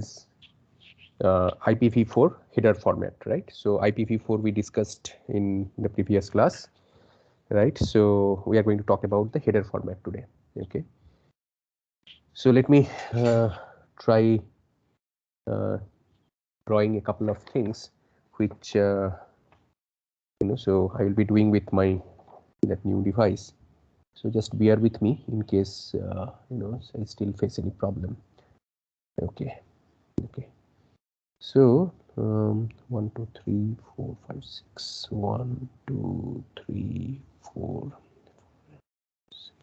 is IPv4 header format, right? So IPv4 we discussed in the previous class, right? So we are going to talk about the header format today. Okay. So let me try drawing a couple of things which so I will be doing with my that new device. So just bear with me in case I still face any problem. Okay. So 1 2 3 4 5 6 1 2 3 4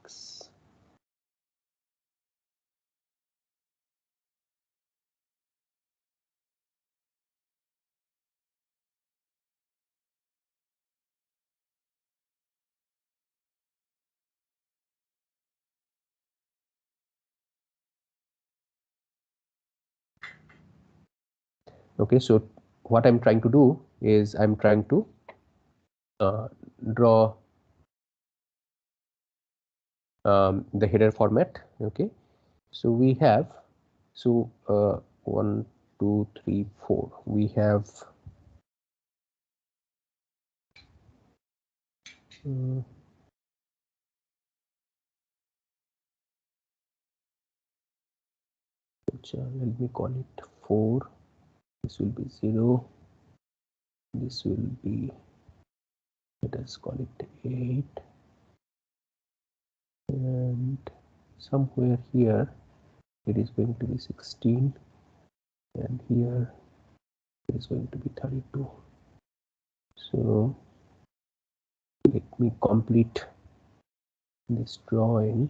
6. Okay, so what I'm trying to do is I'm trying to draw the header format. Okay, so we have 1 2 3 4 we have let me call it 4. This will be 0. This will be, let us call it 8, and somewhere here it is going to be 16, and here it is going to be 32. So let me complete this drawing.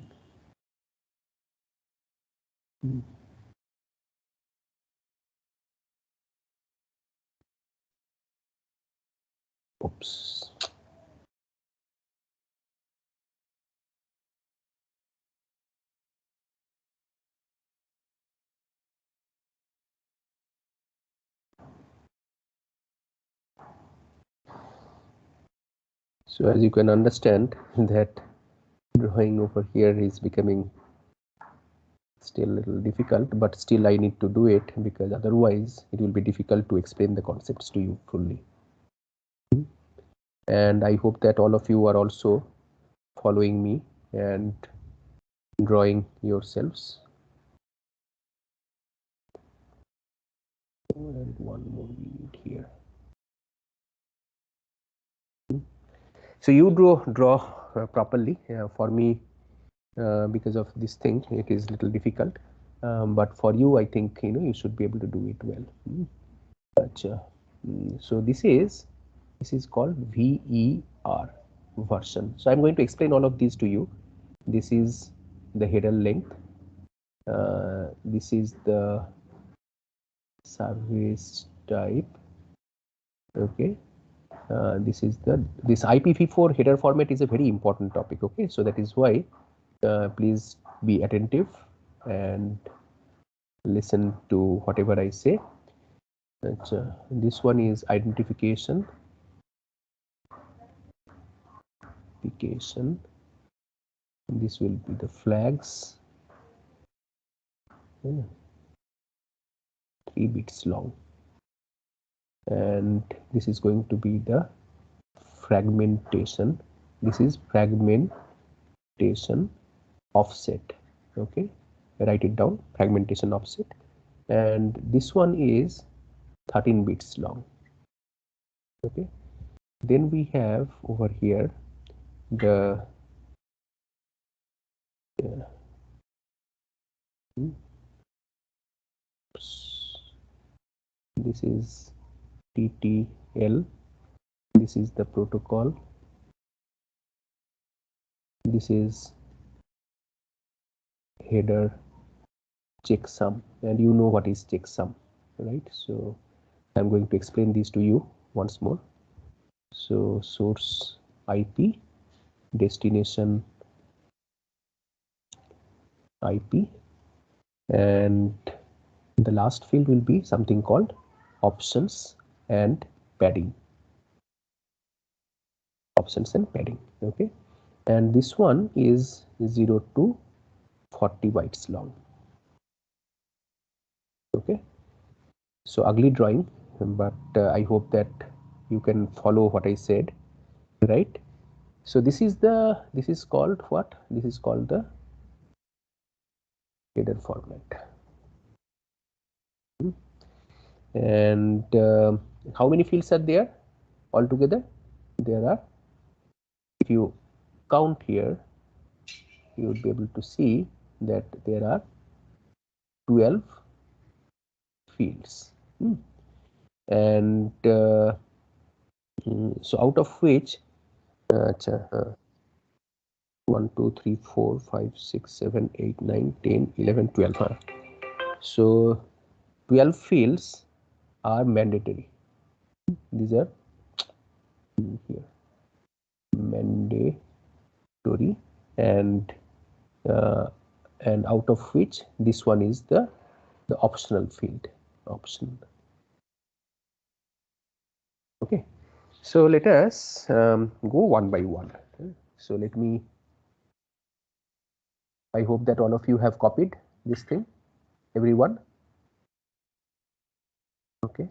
Oops. So as you can understand that drawing over here is becoming still a little difficult, but still I need to do it because otherwise it will be difficult to explain the concepts to you fully. And I hope that all of you are also following me and drawing yourselves. And one more we need here. So you draw properly. For me, because of this thing, it is little difficult. But for you, I think you should be able to do it well. So this is called VER version. So I'm going to explain all of these to you. This is the header length. This is the service type. Okay. This IPv4 header format is a very important topic. Okay, so that is why please be attentive and listen to whatever I say. This one is identification. This will be the flags. 3 bits long, and this is going to be the fragmentation. This is fragmentation offset. Okay, write it down, fragmentation offset. And this one is 13 bits long. Okay, then we have over here the this is TTL. This is the protocol. This is header checksum, and you know what is checksum, right? So I'm going to explain these to you once more. So source IP, destination IP, and the last field will be something called options and padding. Okay, and this one is 0 to 40 bytes long. Okay, So ugly drawing, but I hope that you can follow what I said, right? So this is called what? This is called the header format. And how many fields are there altogether? There are, if you count here, you would be able to see that there are 12 fields. And so out of which 1, 2, 3, 4, 5, 6, 7, 8, 9, 10, 11, 12. So 12 fields are mandatory. These are here mandatory, and out of which this one is the optional field, optional. Okay, so let us go one by one. So let me, I hope that all of you have copied this thing, everyone. Okay,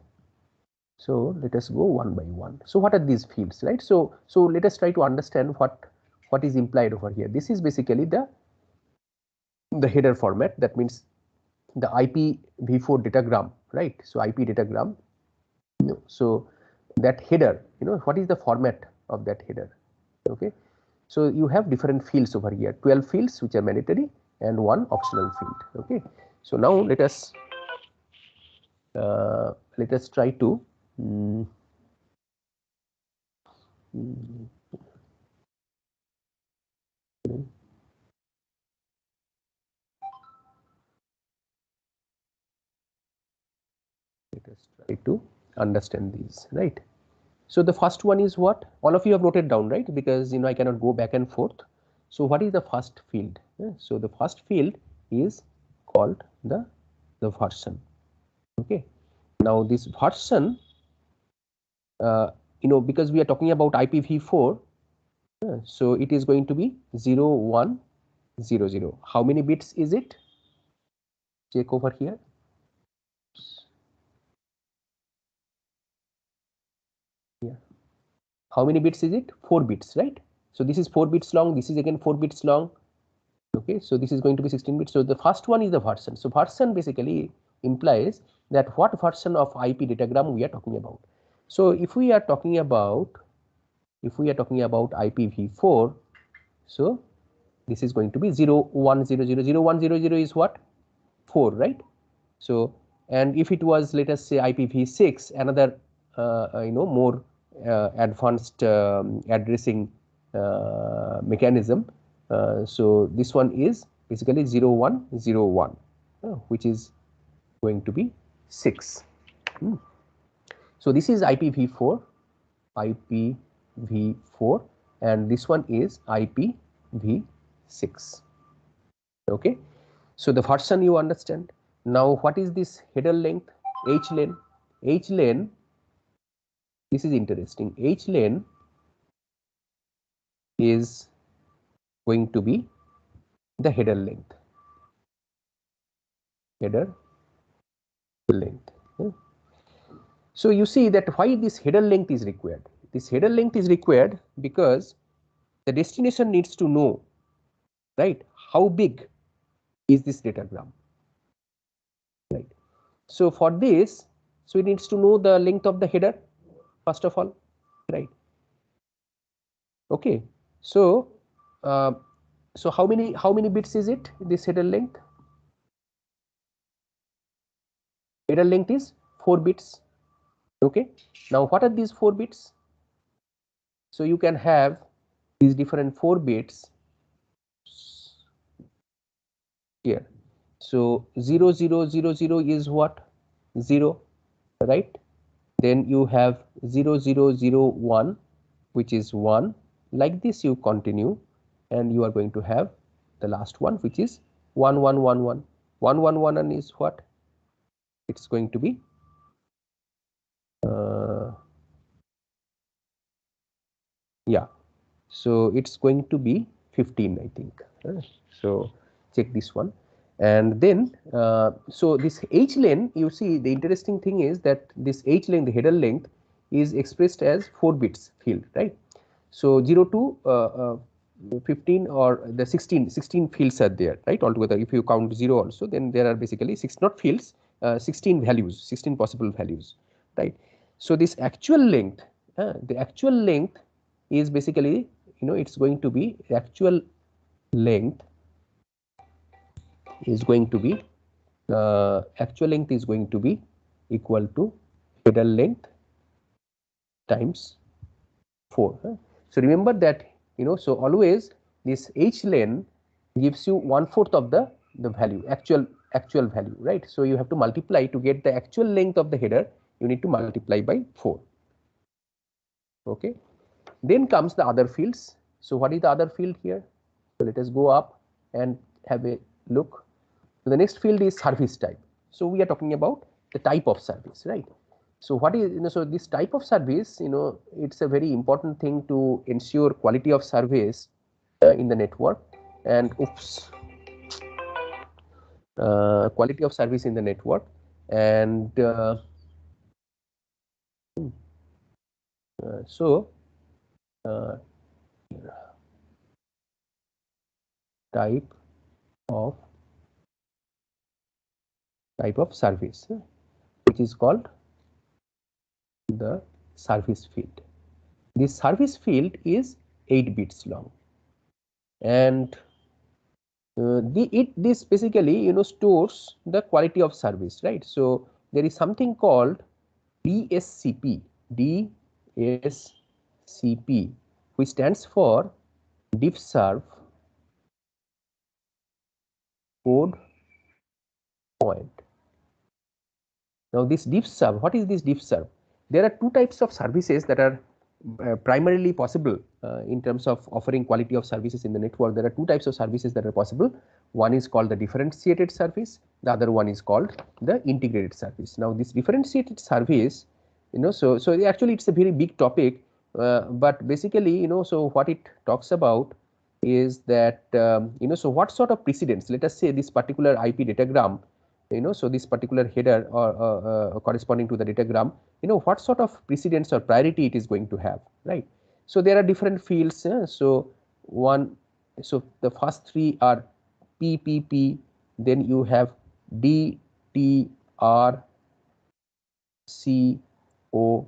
so let us go one by one. So what are these fields, right? So let us try to understand what is implied over here. This is basically the header format. That means the IPv4 datagram, right? So IP datagram. So that header, what is the format of that header? Okay, so you have different fields over here, 12 fields which are mandatory and one optional field. Okay, so now let us try to understand these, right? So the first one is what? All of you have noted down, right? Because I cannot go back and forth. So what is the first field? So the first field is called the version. Okay. Now this version, because we are talking about IPv4, so it is going to be 0100. How many bits is it? Check over here. Yeah. How many bits is it? 4 bits, right? So this is 4 bits long. This is again 4 bits long. Okay, so this is going to be 16 bits. So the first one is the version. So version basically implies that what version of IP datagram we are talking about. So if we are talking about IPv4, so this is going to be 0100. 0100 is what? 4, right? So, and if it was, let us say, IPv6, another more advanced addressing mechanism. So this one is basically 0101, which is going to be 6. So this is IPv4, and this one is IPv6. Okay, so the version you understand. Now what is this header length? H-len. H-len, this is interesting. H-len is going to be the header length. Header length. So you see that why this header length is required. This header length is required because the destination needs to know, right, how big is this datagram, right? So for this, so it needs to know the length of the header first of all, right? Okay, so so how many bits is it, this header length? Header length is 4 bits. Okay, now what are these 4 bits? So you can have these different 4 bits here. So 0000 is what? 0, right? Then you have 0001, which is 1. Like this you continue, and you are going to have the last one, which is 1111. 1111 is what? It's going to be yeah, so it's going to be 15, I think. So check this one. And then so this h length, you see the interesting thing is that this h length, the header length, is expressed as 4 bits field, right? So 0 to 15 or the 16 fields are there, right? Altogether, if you count 0 also, then there are basically 6 not fields, 16 values, 16 possible values, right? So this actual length, the actual length is basically, it's going to be actual length is going to be actual length is going to be equal to header length times 4. So remember that, so always this h length gives you 1/4 of the value, actual value, right? So you have to multiply to get the actual length of the header, you need to multiply by 4. Okay. Then comes the other fields. So what is the other field here? So let us go up and have a look. So the next field is service type. So we are talking about the type of service, right? So what is, so this type of service, it's a very important thing to ensure quality of service in the network. And quality of service in the network. And so type of service, which is called the service field. This service field is 8 bits long, and this basically stores the quality of service, right? So there is something called DSCP, which stands for diffserv code point. Now this diffserv, what is this diffserv? There are two types of services that are primarily possible in terms of offering quality of services in the network. There are two types of services that are possible. One is called the differentiated service, the other one is called the integrated service. Now this differentiated service, so actually it's a very big topic, but basically, so what it talks about is that, so what sort of precedence, let us say this particular IP datagram, so this particular header or corresponding to the datagram, what sort of precedence or priority it is going to have, right? So there are different fields. So the first three are PPP, then you have D, T, R, C, O.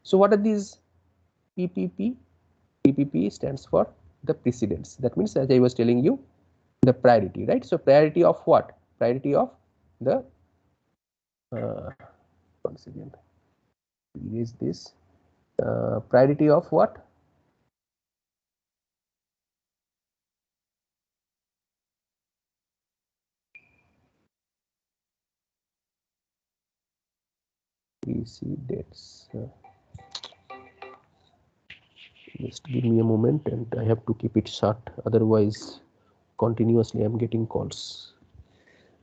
So what are these PPP? PPP stands for the precedence. That means, as I was telling you, the priority, right? So priority of what? Priority of the once again, erase this. Priority of what? Precedence. Just give me a moment, and I have to keep it short. Otherwise, continuously I'm getting calls.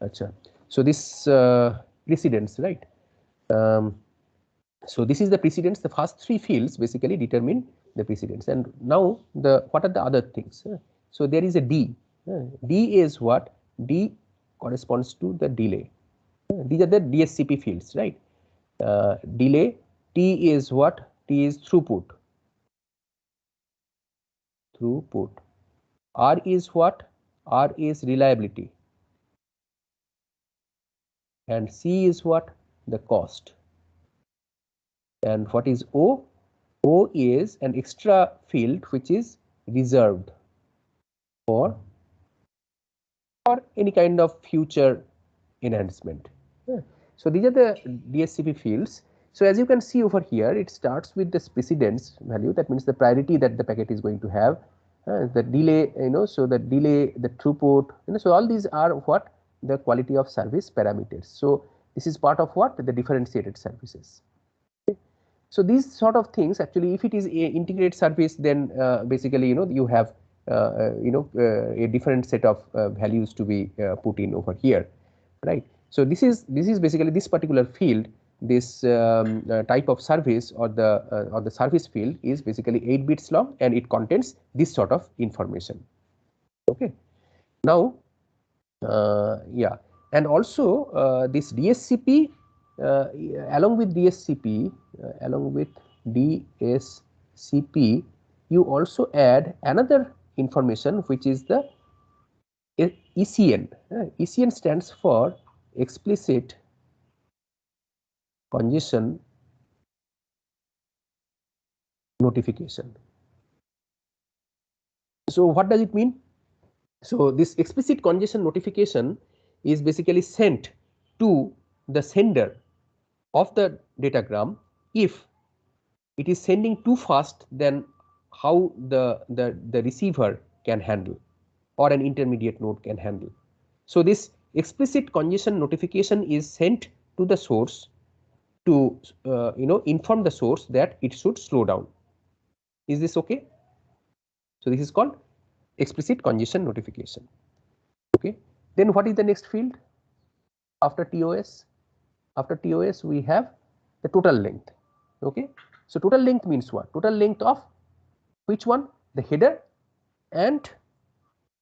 Achha. So this precedence, right? So this is the precedence. The first three fields basically determine the precedence. And now what are the other things? So there is a D. D is what? D corresponds to the delay. These are the DSCP fields, right? Delay. T is what? T is throughput. R is what? R is reliability. And C is what? The cost. And what is O? O is an extra field which is reserved for any kind of future enhancement. So these are the DSCP fields. So as you can see over here, it starts with the precedence value. That means the priority that the packet is going to have. The delay, so the delay, the throughput, so all these are what? The quality of service parameters. So this is part of what? The differentiated services. So these sort of things, actually, if it is a integrated service, then basically, you have a different set of values to be put in over here, right? So this is basically this particular field, this type of service or the service field is basically 8 bits long, and it contains this sort of information. Okay. Now Yeah, and also this DSCP, along with DSCP, you also add another information, which is the ECN. ECN stands for explicit congestion notification. So what does it mean? So this explicit congestion notification is basically sent to the sender of the datagram if it is sending too fast than how the receiver can handle or an intermediate node can handle. So this explicit congestion notification is sent to the source to inform the source that it should slow down. Is this okay? So this is called explicit congestion notification. Okay. Then what is the next field after TOS? After TOS we have the total length. Okay. So total length means what? Total length of which one? The header and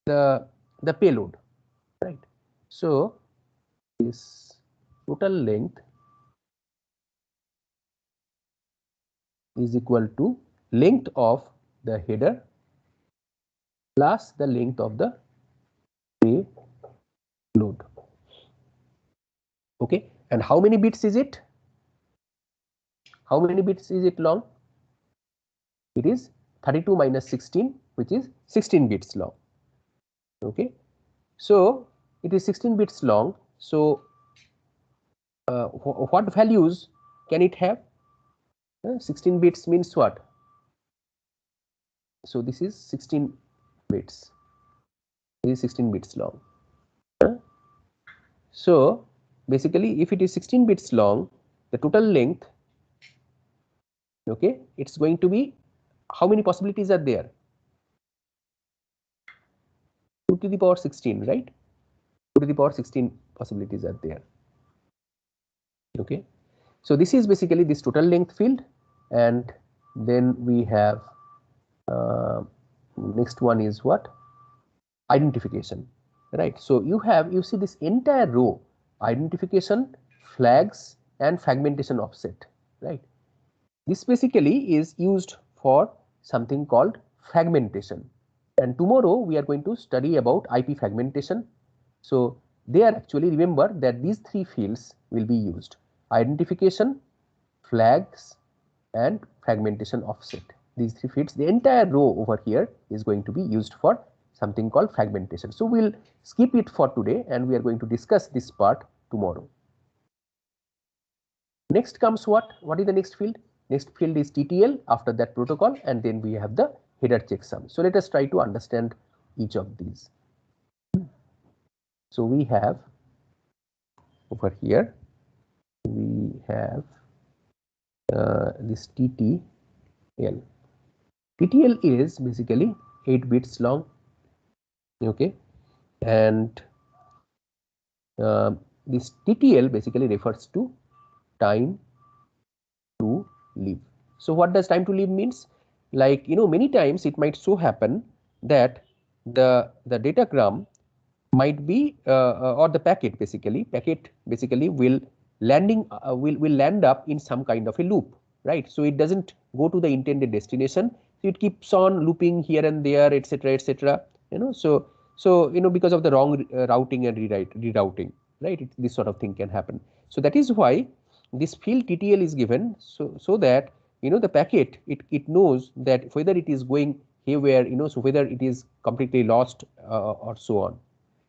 the payload, right? So this total length is equal to length of the header plus the length of the payload. Okay, and how many bits is it? How many bits is it long? It is 32 minus 16, which is 16 bits long. Okay, so it is 16 bits long. So what values can it have? 16 bits means what? So this is 16 bits. This is 16 bits long. So basically, if it is 16 bits long, the total length, okay, it's going to be, how many possibilities are there? 2 to the power 16, right? 2 to the power 16 possibilities are there. Okay, so this is basically this total length field, and then we have next one is what? Identification, right? So you see this entire row: identification, flags, and fragmentation offset, right? This basically is used for something called fragmentation, and tomorrow we are going to study about IP fragmentation. So there actually remember that these three fields will be used: identification, flags, and fragmentation offset. These three fields, the entire row over here is going to be used for something called fragmentation. So we'll skip it for today and we are going to discuss this part tomorrow. Next comes what? What is the next field? Next field is TTL, after that protocol, and then we have the header checksum. So let us try to understand each of these. So we have over here, we have this TTL. TTL is basically 8 bits long, okay, and this TTL basically refers to time to live. So what does time to live means? Like, many times it might so happen that the datagram might be or the packet basically will land up in some kind of a loop, right? So it doesn't go to the intended destination. So it keeps on looping here and there, etc., etc. So because of the wrong routing and rerouting, right? This sort of thing can happen. So that is why this field TTL is given, so that the packet, it knows that whether it is going haywire, so whether it is completely lost or so on.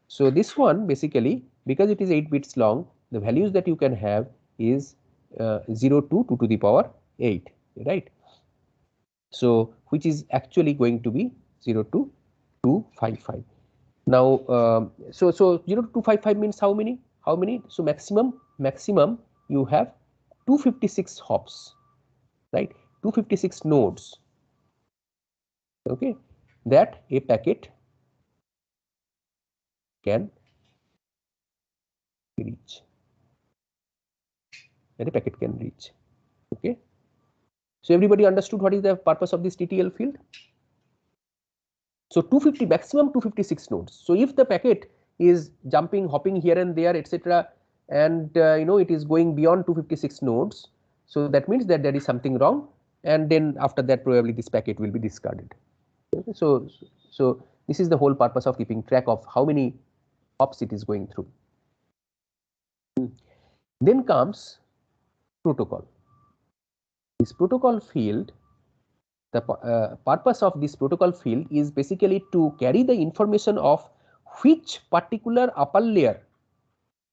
So this one basically, because it is 8 bits long, the values that you can have is 0 to 2 to the power 8, right? So which is actually going to be 0 to 255. Now so 0 to 255 means how many? So maximum you have 256 hops, right? 256 nodes, okay, that a packet can reach. Okay. So everybody understood what is the purpose of this TTL field? So 250, maximum 256 nodes. So if the packet is jumping, hopping here and there, etc., and it is going beyond 256 nodes. So that means that there is something wrong, and then after that probably this packet will be discarded. Okay. So this is the whole purpose of keeping track of how many hops it is going through. Then comes protocol. This protocol field, the purpose of this protocol field is basically to carry the information of which particular upper layer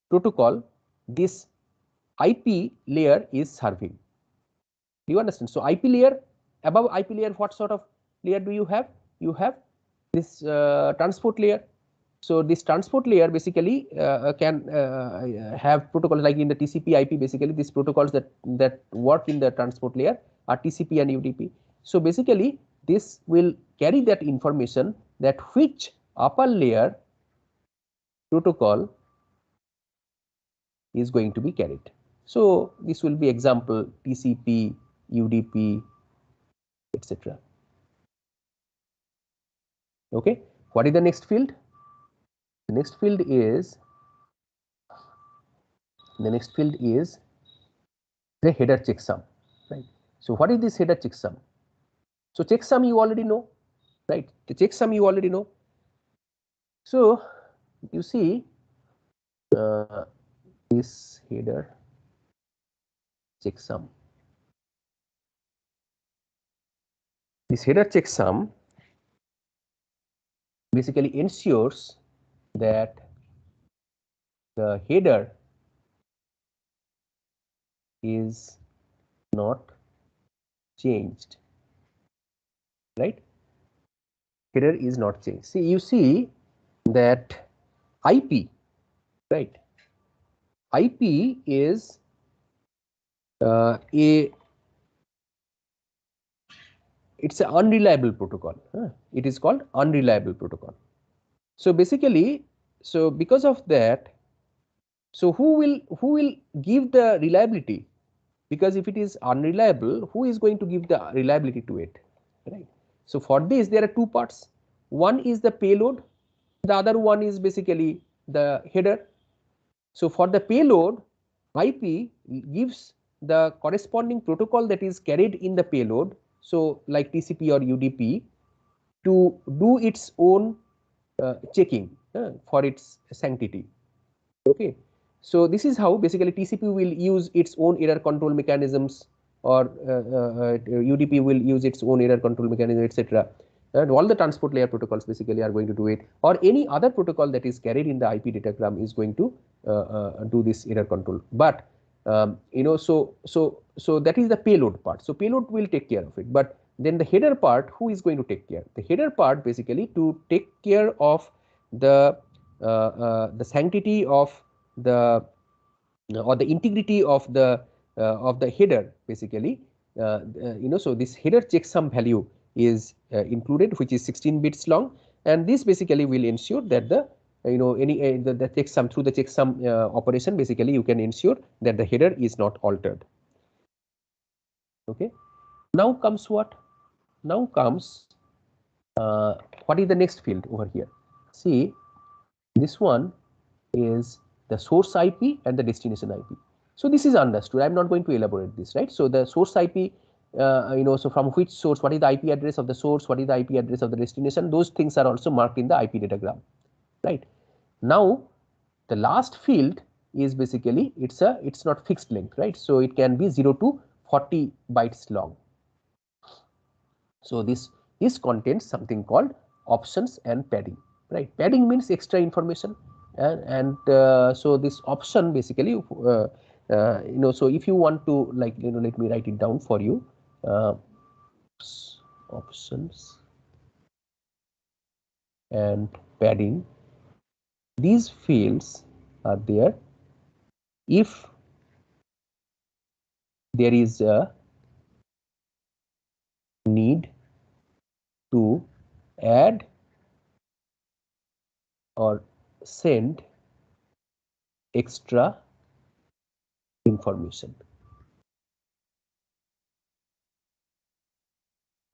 protocol this IP layer is serving. Do you understand? So IP layer, above IP layer, what sort of layer do you have? You have this transport layer. So this transport layer basically can have protocols like in the TCP IP. Basically, these protocols that work in the transport layer are TCP and UDP. So basically, this will carry that information that which upper layer protocol is going to be carried. So this will be example TCP, UDP, etc. Okay. What is the next field? The next field is the header checksum, right? So what is this header checksum? So checksum you already know, right? The checksum you already know. So you see this header checksum. This header checksum basically ensures that the header is not changed, right? Header is not changed. See, you see that IP, right? IP is it's an unreliable protocol. It is called unreliable protocol. So basically, so because of that, so who will give the reliability? Because if it is unreliable, who is going to give the reliability to it, right? So for this there are two parts. One is the payload, the other one is basically the header. So for the payload, IP gives the corresponding protocol that is carried in the payload, so like TCP or UDP, to do its own checking for its sanctity. Okay. So this is how basically TCP will use its own error control mechanisms, or UDP will use its own error control mechanism, etc. And all the transport layer protocols basically are going to do it, or any other protocol that is carried in the IP datagram is going to do this error control. But so that is the payload part. So payload will take care of it, but then the header part, who is going to take care? The header part basically to take care of the sanctity of the or the integrity of the header basically. So this header checksum value is included, which is 16 bits long, and this basically will ensure that the the checksum, through the checksum operation, basically you can ensure that the header is not altered. Okay. Now comes what? Now comes what is the next field over here? See, this one is the source IP and the destination IP. So this is understood. I'm not going to elaborate this, right? So the source IP, so from which source, what is the IP address of the source, what is the IP address of the destination, those things are also marked in the IP datagram, right? Now, the last field is basically it's not fixed length, right? So it can be 0 to 40 bytes long. So this contains something called options and padding, right? Padding means extra information, and so this option basically, so if you want to, like, let me write it down for you. Options and padding, these fields are there if there is a need to add or send extra information.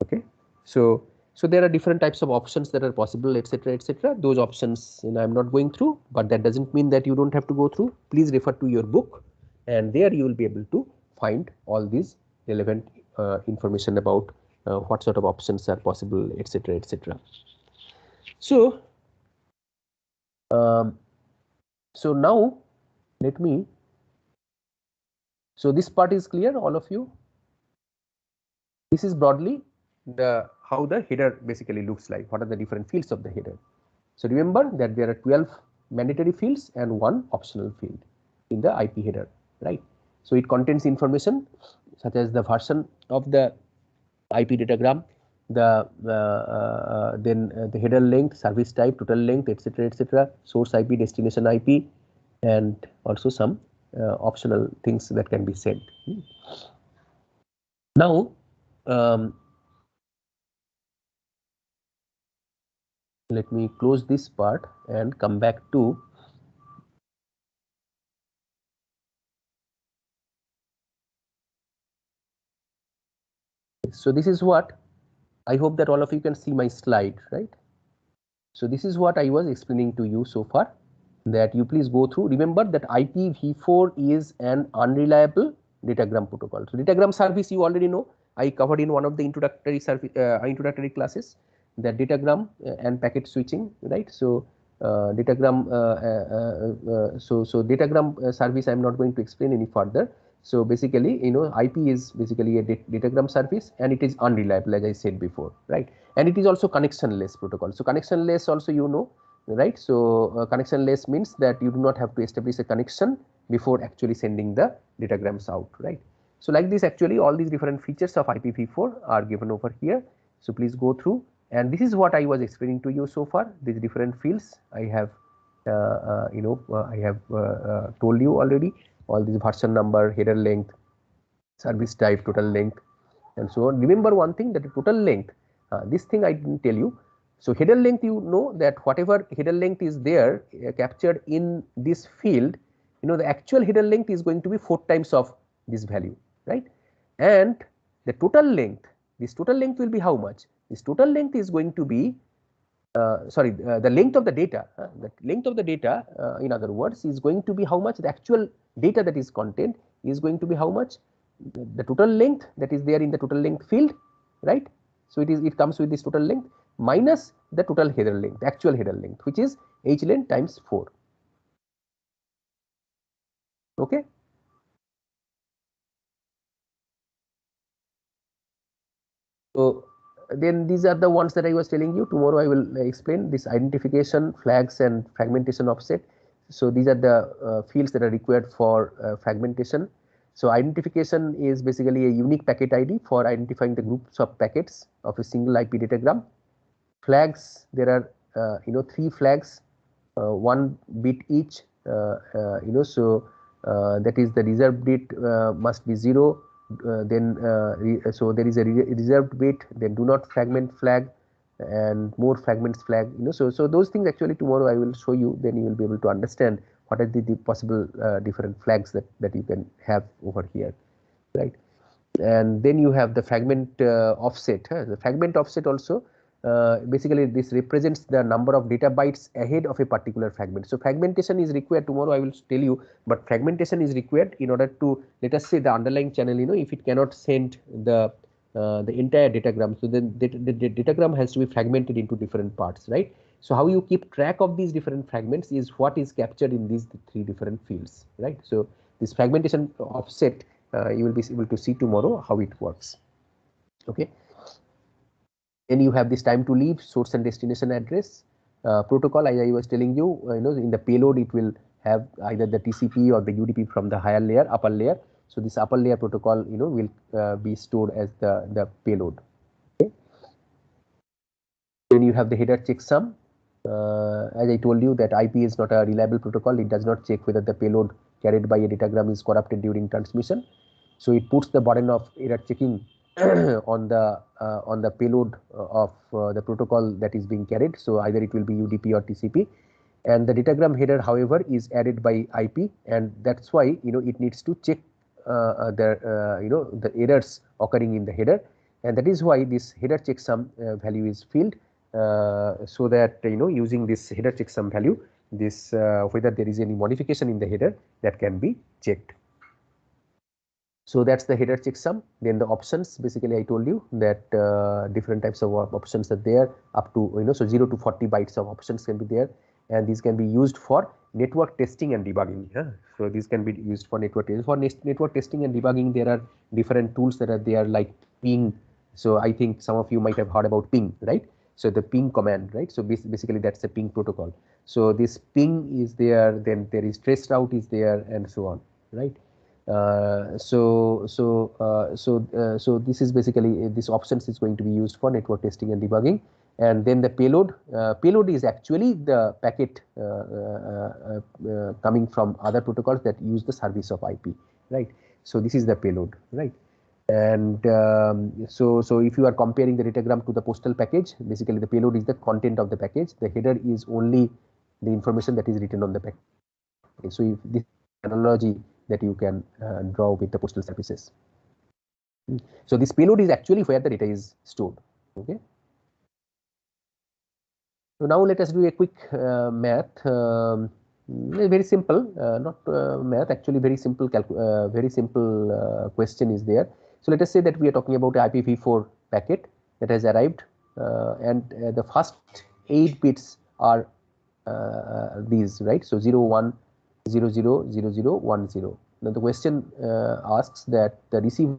Okay. So So there are different types of options that are possible, etc., etc. Those options, I'm not going through, but that doesn't mean that you don't have to go through. Please refer to your book, and there you will be able to find all these relevant information about what sort of options are possible, etc., etc. So, so now let me. So this part is clear, all of you. This is broadly the how the header basically looks like. What are the different fields of the header? So remember that there are 12 mandatory fields and 1 optional field in the IP header, right? So it contains information such as the version of the IP datagram, the header length, service type, total length, etc., etc., source IP, destination IP, and also some optional things that can be sent. Now, let me close this part and come back to so this is what I hope that all of you can see my slide, right? So this is what I was explaining to you so far, that you please go through. Remember that IPv4 is an unreliable datagram protocol. So datagram service you already know. I covered in one of the introductory classes that datagram and packet switching, right? So datagram datagram service I am not going to explain any further. So basically, IP is basically a datagram service, and it is unreliable, as I said before, right? And it is also connectionless protocol. So connectionless also right? So connectionless means that you do not have to establish a connection before actually sending the datagrams out, right? So like this, actually all these different features of IPv4 are given over here. So please go through, and this is what I was explaining to you so far. These different fields I have, told you already. All these version number, header length, service type, total length, and so on. Remember one thing, that the total length, this thing I didn't tell you. So header length, you know that whatever header length is there captured in this field, the actual header length is going to be 4 times of this value, right? And the total length, this total length will be how much? This total length is going to be the length of the data, in other words, is going to be how much the actual data that is contained is going to be how much the total length that is there in the total length field, right? So it comes with this total length minus the total header length, the actual header length, which is hlen times 4. Okay. So then these are the ones that I was telling you. Tomorrow I will explain this identification, flags, and fragmentation offset. So these are the fields that are required for fragmentation. So identification is basically a unique packet ID for identifying the groups of packets of a single IP datagram. Flags, there are 3 flags, 1 bit each. So that is the reserved bit must be 0. So there is a reserved bit, then do not fragment flag, and more fragments flag. So those things actually tomorrow I will show you. Then you will be able to understand what are the possible different flags that you can have over here, right? And then you have the fragment offset. The fragment offset also basically this represents the number of data bytes ahead of a particular fragment. So fragmentation is required. Tomorrow I will tell you, but fragmentation is required in order to, let us say, the underlying channel, if it cannot send the entire datagram, so then the datagram has to be fragmented into different parts, right? So how you keep track of these different fragments is what is captured in these 3 different fields, right? So this fragmentation offset you will be able to see tomorrow how it works. Okay. Then you have this time to leave, source and destination address protocol. I was telling you, in the payload it will have either the TCP or the UDP from the higher layer, upper layer. So this upper layer protocol, will be stored as the payload. Okay. Then you have the header checksum. As I told you that IP is not a reliable protocol. It does not check whether the payload carried by a datagram is corrupted during transmission. So it puts the burden of error checking on the payload of the protocol that is being carried. So either it will be UDP or TCP, and the datagram header, however, is added by IP, and that's why it needs to check the errors occurring in the header. and that is why this header checksum value is filled, so that using this header checksum value, this whether there is any modification in the header, that can be checked. So that's the header checksum. Then the options, basically I told you that different types of options are there, up to so 0 to 40 bytes of options can be there, and these can be used for network testing and debugging. So these can be used for network testing and debugging. There are different tools that are there, like ping. So I think some of you might have heard about ping, right? So the ping command, right? So basically that's a ping protocol. So this ping is there, then there is traceroute is there, and so on, right? So this is basically this options is going to be used for network testing and debugging. And then the payload is actually the packet coming from other protocols that use the service of IP, right? So this is the payload, right? And so if you are comparing the datagram to the postal package, basically the payload is the content of the package. The header is only the information that is written on the package. So if this analogy that you can draw with the postal services. So this payload is actually where the data is stored. Okay. So now let us do a quick math. Very simple, not math. Actually, very simple. Question is there. So let us say that we are talking about IPv4 packet that has arrived, and the first 8 bits are these, right? So 0, 1, 0, 0, 0, 0, 1, 0. Now the question asks that the receiver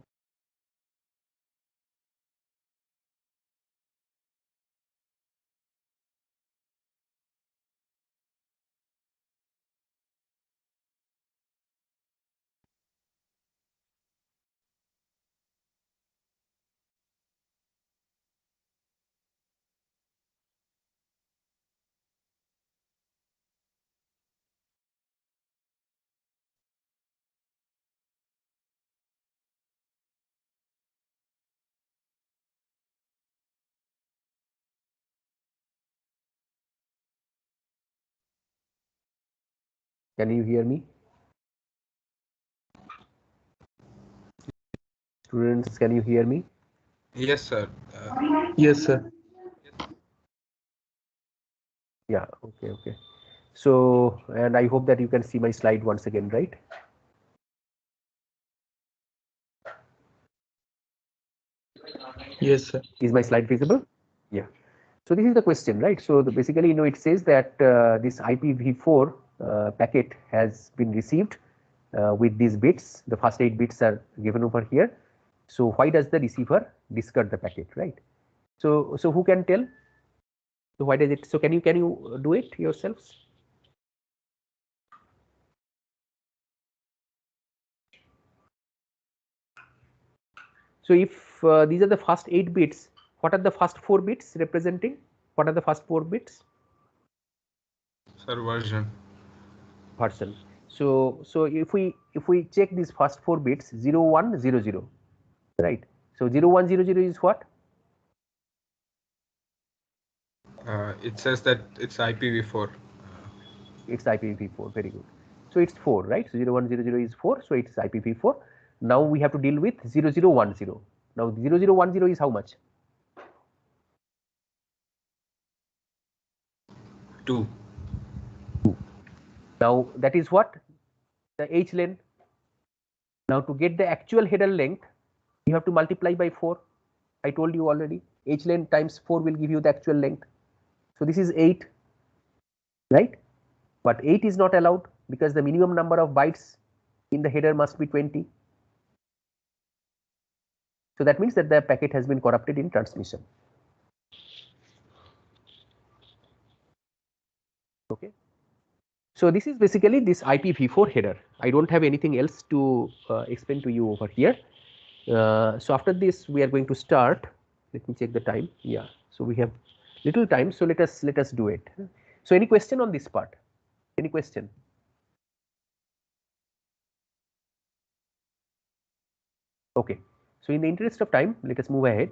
Can you hear me? Students, can you hear me? Yes, sir. Yes, sir. Yeah, okay. So, and I hope that you can see my slide once again, right? Yes, sir. Is my slide visible? Yeah. So this is the question, right? So basically, it says that this IPv4 packet has been received with these bits. The first 8 bits are given over here. So why does the receiver discard the packet, right? So who can tell? So why does it? So can you do it yourselves? So if these are the first 8 bits, what are the first 4 bits representing? What are the first 4 bits? Sir, version. So if we check these first 4 bits, 0, 1, 0, 0, right? So 0, 1, 0, 0 is what? It says that it's IPv4. It's IPv4. Very good. So it's 4, right? So 0, 1, 0, 0 is 4. So it's IPv4. Now we have to deal with 0, 0, 1, 0. Now 0, 0, 1, 0 is how much? 2. Now that is what? The H length. Now to get the actual header length, you have to multiply by 4. I told you already. H length times 4 will give you the actual length. So this is 8, right? But 8 is not allowed because the minimum number of bytes in the header must be 20. So that means that the packet has been corrupted in transmission. Okay. So this is basically this IPv4 header. I don't have anything else to explain to you over here. So after this, we are going to start. Let me check the time. Yeah. So we have little time. So let us do it. So any question on this part? Any question? Okay. So in the interest of time, let us move ahead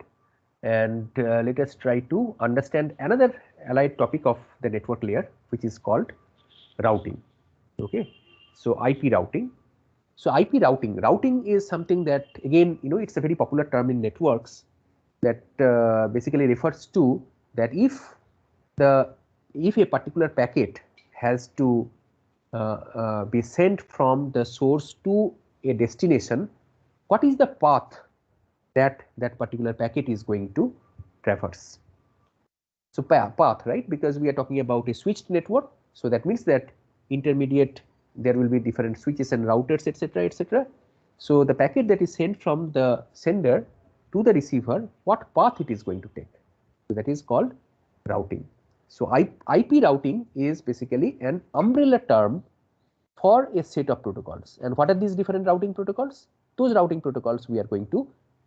and let us try to understand another allied topic of the network layer, which is called routing. Okay. So IP routing. So IP routing is something that, again, it's a very popular term in networks, that basically refers to that if a particular packet has to be sent from the source to a destination, what is the path that that particular packet is going to traverse? So path, right? Because we are talking about a switched network, so that means that intermediate there will be different switches and routers, etc., etc. So the packet that is sent from the sender to the receiver, what path it is going to take? So that is called routing. So IP routing is basically an umbrella term for a set of protocols. And what are these different routing protocols? Those routing protocols we are going to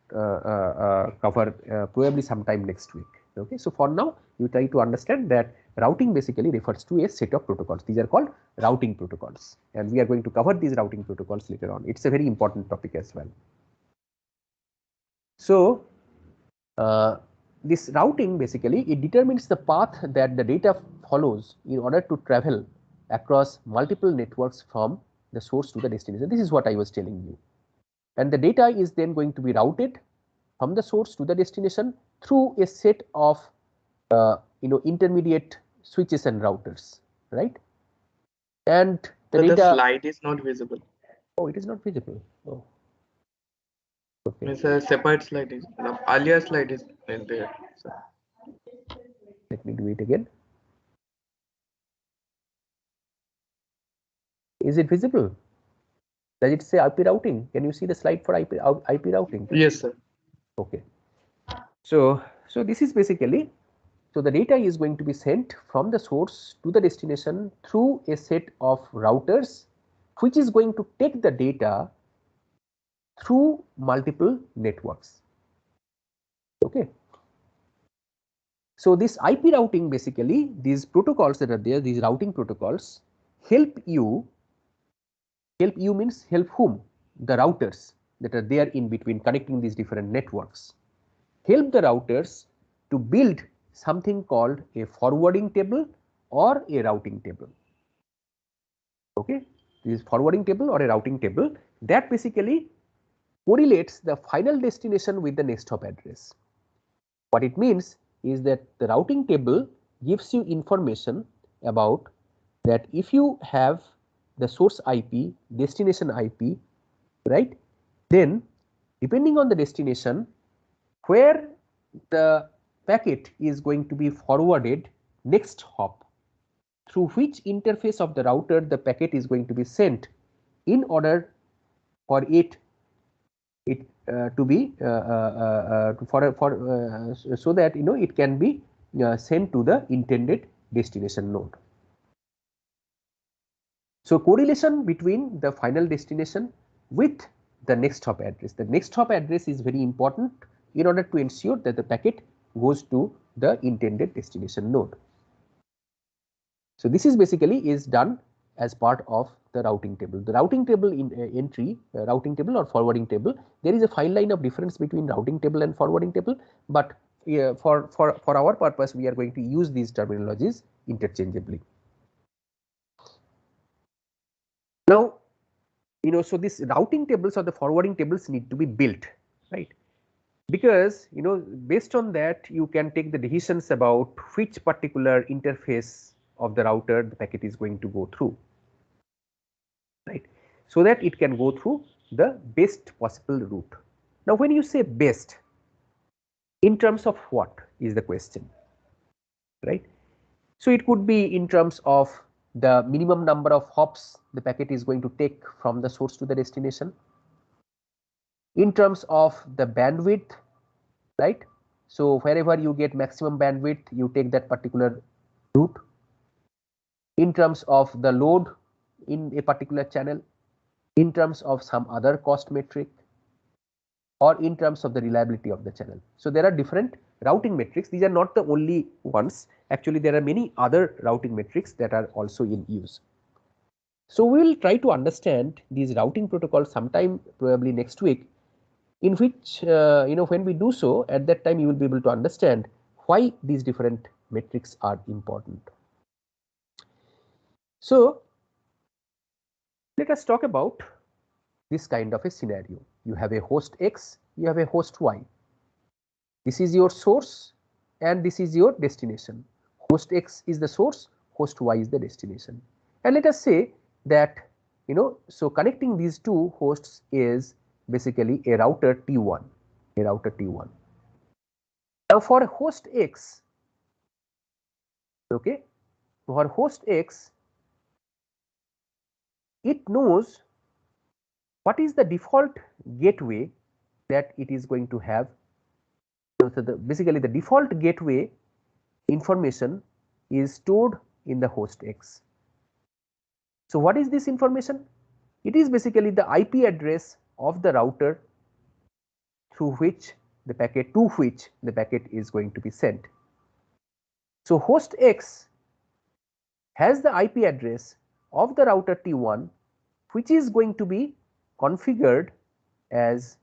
cover probably sometime next week. Okay, so for now you try to understand that routing basically refers to a set of protocols. These are called routing protocols, and we are going to cover these routing protocols later on. It's a very important topic as well. So this routing basically it determines the path that the data follows in order to travel across multiple networks from the source to the destination. This is what I was telling you. And the data is then going to be routed from the source to the destination through a set of intermediate switches and routers, right? And the slide is not visible. Oh, it is not visible. Oh, okay. It's a separate slide. The earlier slide is there. So. Let me do it again. Is it visible? Does it say IP routing? Can you see the slide for IP routing? Yes, sir. Okay. So this is basically, so the data is going to be sent from the source to the destination through a set of routers, which is going to take the data through multiple networks. Okay. So this IP routing basically, these protocols that are there, these routing protocols help you means help whom? The routers that are there in between connecting these different networks. Help the routers to build something called a forwarding table or a routing table. Okay, this is forwarding table or a routing table that basically correlates the final destination with the next hop address. What it means is that the routing table gives you information about that if you have the source IP, destination IP, right, then depending on the destination where the packet is going to be forwarded next hop, through which interface of the router the packet is going to be sent in order for it to be so that it can be sent to the intended destination node. So correlation between the final destination with the next hop address. The next hop address is very important in order to ensure that the packet goes to the intended destination node. So this is basically is done as part of the routing table. The routing table in entry, routing table or forwarding table, there is a fine line of difference between routing table and forwarding table, but for our purpose we are going to use these terminologies interchangeably. Now, so these routing tables or the forwarding tables need to be built, right? Because based on that you can take the decisions about which particular interface of the router the packet is going to go through, right, so that it can go through the best possible route. Now when you say best, in terms of what is the question, right? So it could be in terms of the minimum number of hops the packet is going to take from the source to the destination, in terms of the bandwidth, right? So wherever you get maximum bandwidth you take that particular route, in terms of the load in a particular channel, in terms of some other cost metric, or in terms of the reliability of the channel. So there are different routing metrics. These are not the only ones. Actually, there are many other routing metrics that are also in use. So we will try to understand these routing protocols sometime probably next week, in which when we do so, at that time you will be able to understand why these different metrics are important. So let us talk about this kind of a scenario. You have a host X, you have a host Y. This is your source and this is your destination. Host X is the source, host Y is the destination. And let us say that, so connecting these two hosts is basically a router T1, a router T1. Now for host X, okay, for host X, it knows what is the default gateway that it is going to have. So basically the default gateway information is stored in the host X. So what is this information? It is basically the IP address of the router through which the packet, to which the packet is going to be sent. So host X has the IP address of the router T1, which is going to be configured as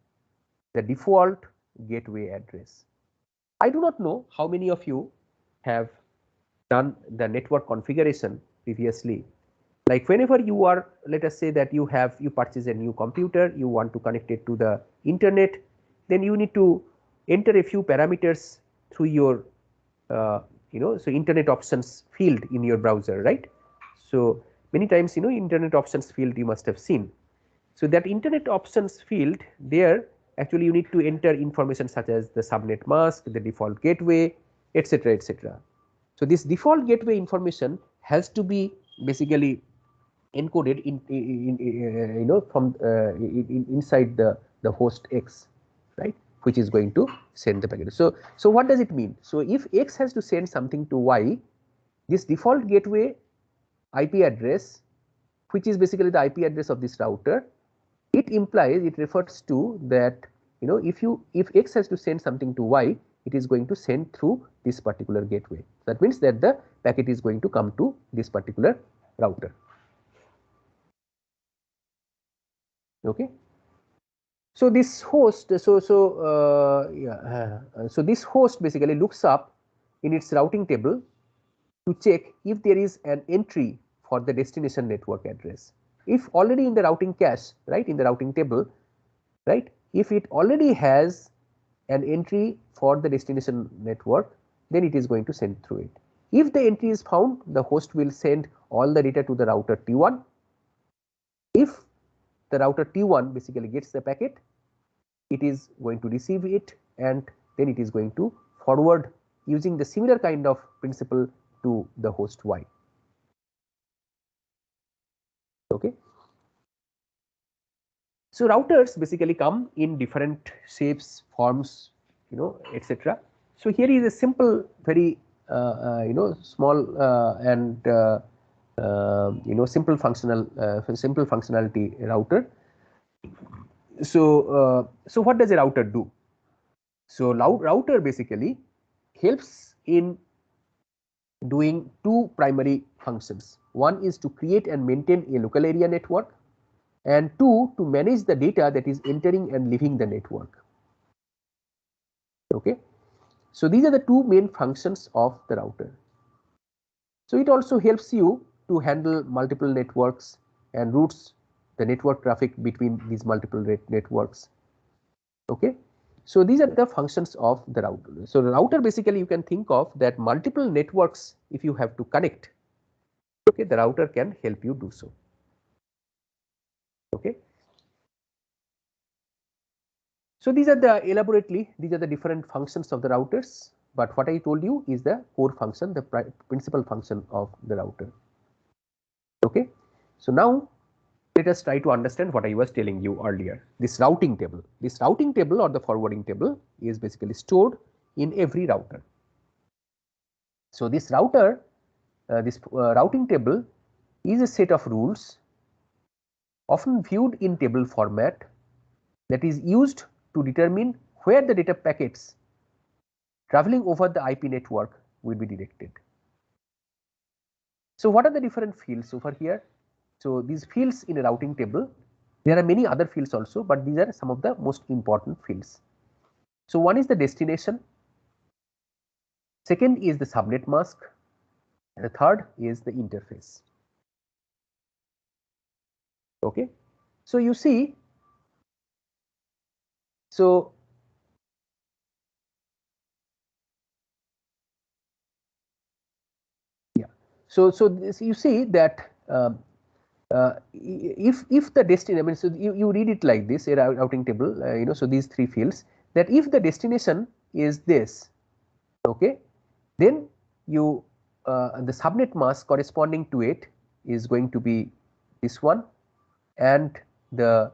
the default gateway address. I do not know how many of you have done the network configuration previously. Like whenever you are, let us say that you purchase a new computer, you want to connect it to the internet, then you need to enter a few parameters through your so internet options field in your browser, right? So many times, internet options field you must have seen. So that internet options field, there actually you need to enter information such as the subnet mask, the default gateway, etc., etc. So this default gateway information has to be basically encoded from inside the host X, right, which is going to send the packet. So what does it mean? So if X has to send something to Y, this default gateway IP address, which is basically the IP address of this router, it refers to that, if X has to send something to Y, it is going to send through this particular gateway. That means that the packet is going to come to this particular router. Okay. So this host, so this host basically looks up in its routing table to check if there is an entry for the destination network address. If already in the routing cache, right, in the routing table, right, if it already has an entry for the destination network, then it is going to send through it. If the entry is found, the host will send all the data to the router T1. If the router T1 basically gets the packet, it is going to receive it, and then it is going to forward using the similar kind of principle to the host Y. Okay. So routers basically come in different shapes, forms, etc. So here is a simple, very small and simple functionality router. So so what does a router do? So router basically helps in doing two primary functions. One is to create and maintain a local area network, and two, to manage the data that is entering and leaving the network. Okay. So these are the two main functions of the router. So it also helps you to handle multiple networks and routes the network traffic between these multiple networks. Okay. So these are the functions of the router. So the router basically you can think of that multiple networks, if you have to connect, okay, the router can help you do so. Okay. So these are the different functions of the routers, but what I told you is the core function, the principal function of the router. Okay. So now let us try to understand what I was telling you earlier. This routing table or the forwarding table is basically stored in every router. So this routing table is a set of rules often viewed in table format that is used to determine where the data packets traveling over the IP network will be directed. So what are the different fields over here? So these fields in a routing table, there are many other fields also, but these are some of the most important fields. So one is the destination, second is the subnet mask, and the third is the interface. Okay. So you see, so So this, you see that if the destination, I mean, so you read it like this, a routing table, you know, so these three fields, that if the destination is this, okay, then you the subnet mask corresponding to it is going to be this one, and the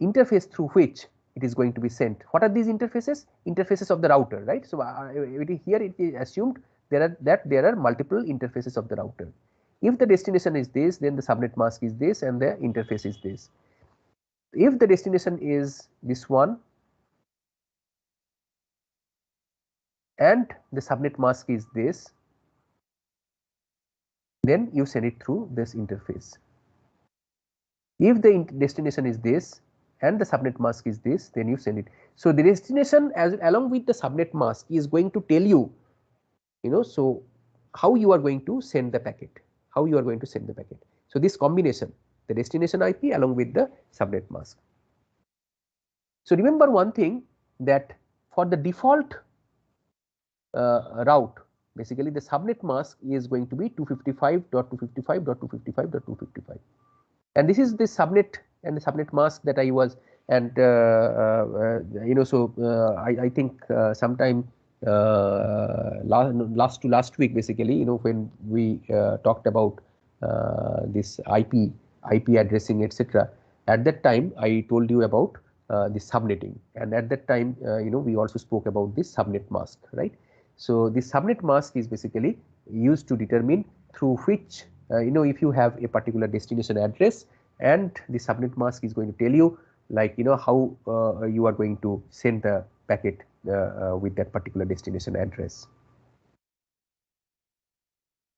interface through which it is going to be sent. What are these interfaces? Interfaces of the router, right? So here it is assumed there are multiple interfaces of the router. If the destination is this, then the subnet mask is this and the interface is this. If the destination is this one and the subnet mask is this, then you send it through this interface. If the destination is this and the subnet mask is this, then you send it. So the destination as along with the subnet mask is going to tell you, you know, so how you are going to send the packet, how you are going to send the packet. So this combination, the destination IP along with the subnet mask. So remember one thing, that for the default route, basically the subnet mask is going to be 255.255.255.255, and this is the subnet and the subnet mask that I was, and you know, so I think sometime last week, basically, you know, when we talked about this IP addressing, etc. At that time, I told you about the subnetting, and at that time, you know, we also spoke about this subnet mask, right? So the subnet mask is basically used to determine through which, you know, if you have a particular destination address, and the subnet mask is going to tell you, like, you know, how you are going to send the packet with that particular destination address.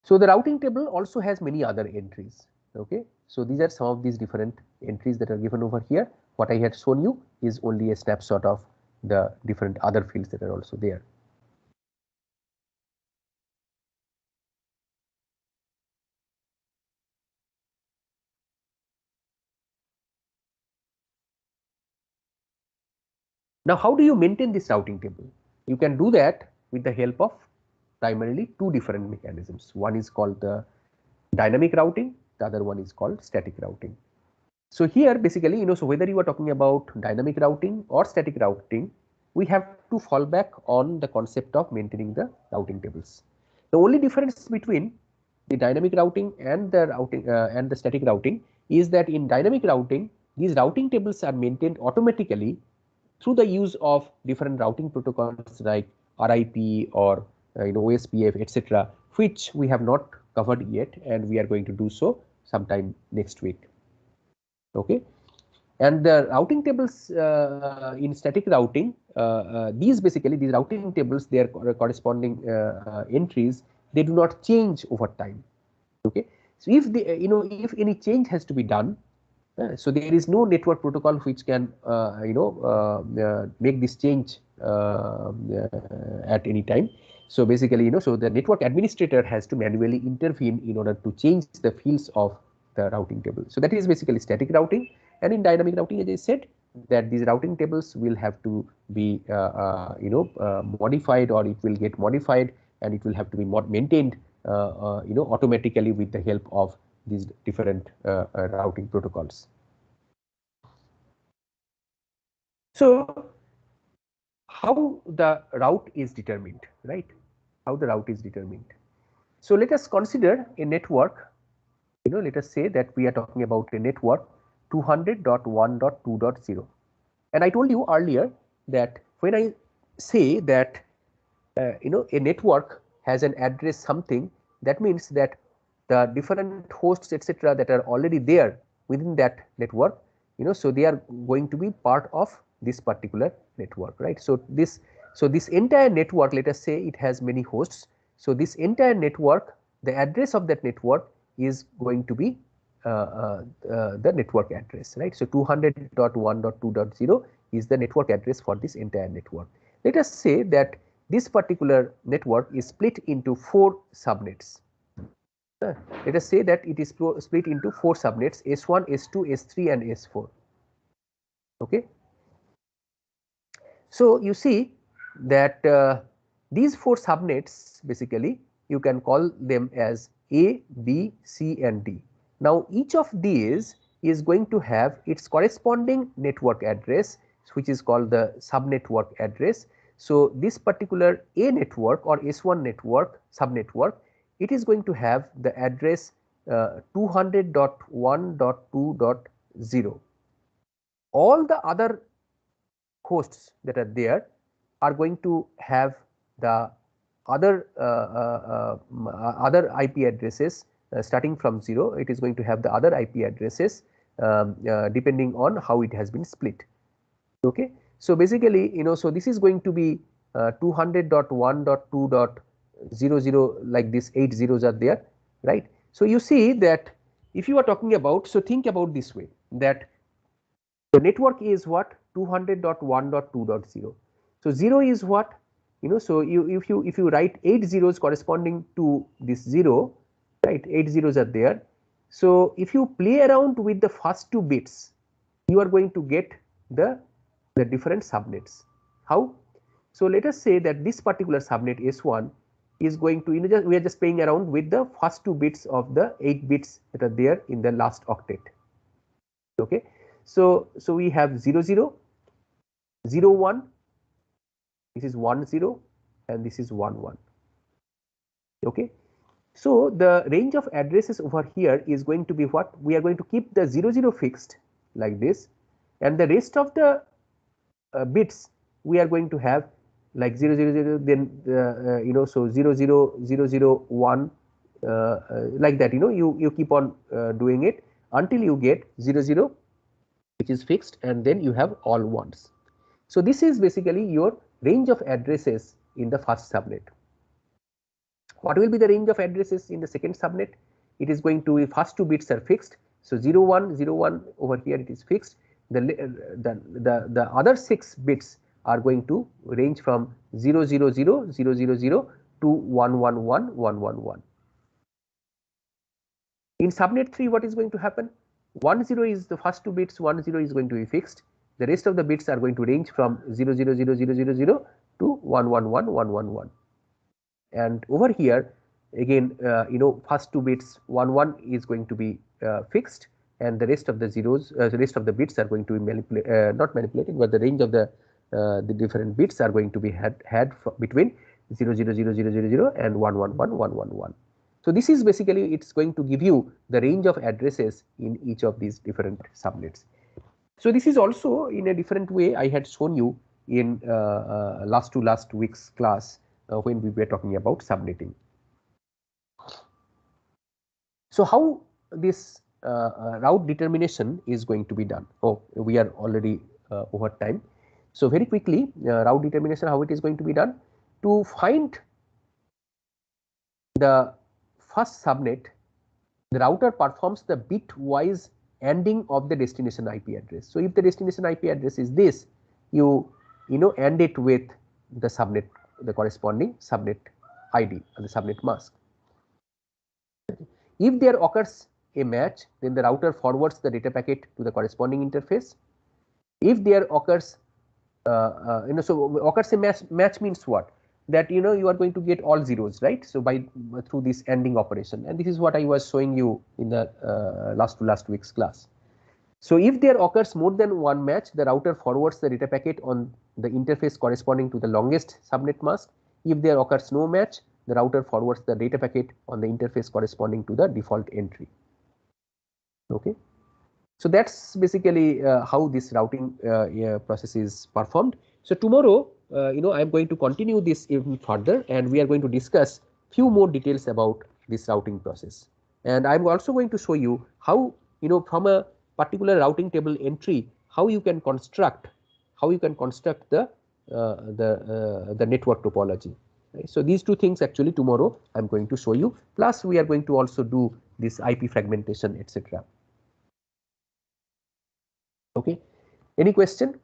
So the routing table also has many other entries. Okay, so these are some of these different entries that are given over here. What I had shown you is only a snapshot of the different other fields that are also there. Now, how do you maintain this routing table? You can do that with the help of primarily two different mechanisms. One is called the dynamic routing, the other one is called static routing. So here, basically, you know, so whether you are talking about dynamic routing or static routing, we have to fall back on the concept of maintaining the routing tables. The only difference between the dynamic routing and the routing and the static routing is that in dynamic routing, these routing tables are maintained automatically through the use of different routing protocols like RIP or you know, OSPF, etc., which we have not covered yet, and we are going to do so sometime next week. Okay, and the routing tables in static routing, these routing tables, their corresponding entries, they do not change over time. Okay, so if the you know, if any change has to be done, so there is no network protocol which can you know, make this change at any time. So basically, you know, so the network administrator has to manually intervene in order to change the fields of the routing table. So that is basically static routing. And in dynamic routing, as I said, that these routing tables will have to be you know, modified, or it will get modified, and it will have to be maintained you know, automatically with the help of these different routing protocols. So how the route is determined, right? How the route is determined. So let us consider a network. You know, let us say that we are talking about a network 200.1.2.0, and I told you earlier that when I say that you know, a network has an address something, that means that the different hosts, etc., that are already there within that network, you know, so they are going to be part of this particular network, right? So this entire network, let us say it has many hosts. So this entire network, the address of that network is going to be the network address, right? So 200.1.2.0 is the network address for this entire network. Let us say that this particular network is split into 4 subnets. Let us say that it is split into 4 subnets: S1, S2, S3, and S4. Okay. So you see that these 4 subnets, basically, you can call them as A, B, C and D. Now each of these is going to have its corresponding network address, which is called the subnetwork address. So this particular A network or S1 network subnetwork, it is going to have the address 200.1.2.0. All the other hosts that are there are going to have the other IP addresses starting from 0. It is going to have the other IP addresses depending on how it has been split. Okay. So basically, so this is going to be 200.1.2.00, like this 8 zeros are there, right. So you see that if you are talking about, so think about this way, that the network is what? 200.1.2.0. So 0 is what? So if you write 8 zeros corresponding to this 0, right, 8 zeros are there. So if you play around with the first 2 bits, you are going to get the different subnets. How? So let us say that this particular subnet S1 is going to, we are just playing around with the first 2 bits of the 8 bits that are there in the last octet. Okay. So we have 00, 01, this is 10 and this is 11. Okay. So the range of addresses over here is going to be what? We are going to keep the 00 fixed like this, and the rest of the bits we are going to have like 000, then so 00001 like that. You keep on doing it until you get 00, which is fixed, and then you have all ones. So this is basically your range of addresses in the first subnet. What will be the range of addresses in the second subnet? It is going to be first 2 bits are fixed. So 01, 01 over here it is fixed. The other 6 bits are going to range from 000, 000 to 111, 111. In subnet 3, what is going to happen? 10 is the first 2 bits, 10 is going to be fixed. The rest of the bits are going to range from 0000000 to 111, 111. And over here again, first 2 bits 11 is going to be fixed, and the rest of the zeros, the rest of the bits are going to be not manipulated, but the range of the different bits are going to be had between 0000000 and 111, 111. So this is basically, it's going to give you the range of addresses in each of these different subnets. So this is also in a different way I had shown you in last week's class when we were talking about subnetting. So how this route determination is going to be done? Oh, we are already over time. So very quickly, route determination, how it is going to be done? To find the first subnet, the router performs the bitwise ANDing of the destination IP address. So if the destination IP address is this, you AND it with the subnet, the corresponding subnet ID or the subnet mask. If there occurs a match, then the router forwards the data packet to the corresponding interface. If there occurs, so occurs a match means what? That you are going to get all zeros, right? So by through this ANDing operation, and this is what I was showing you in the last week's class. So if there occurs more than one match, the router forwards the data packet on the interface corresponding to the longest subnet mask. If there occurs no match, the router forwards the data packet on the interface corresponding to the default entry. Okay. So that's basically how this routing process is performed. So tomorrow, I am going to continue this even further, and we are going to discuss few more details about this routing process. And I am also going to show you how, from a particular routing table entry, how you can construct the network topology. Right? So these two things actually tomorrow I am going to show you. Plus we are going to also do this IP fragmentation, etc. Okay. Any question?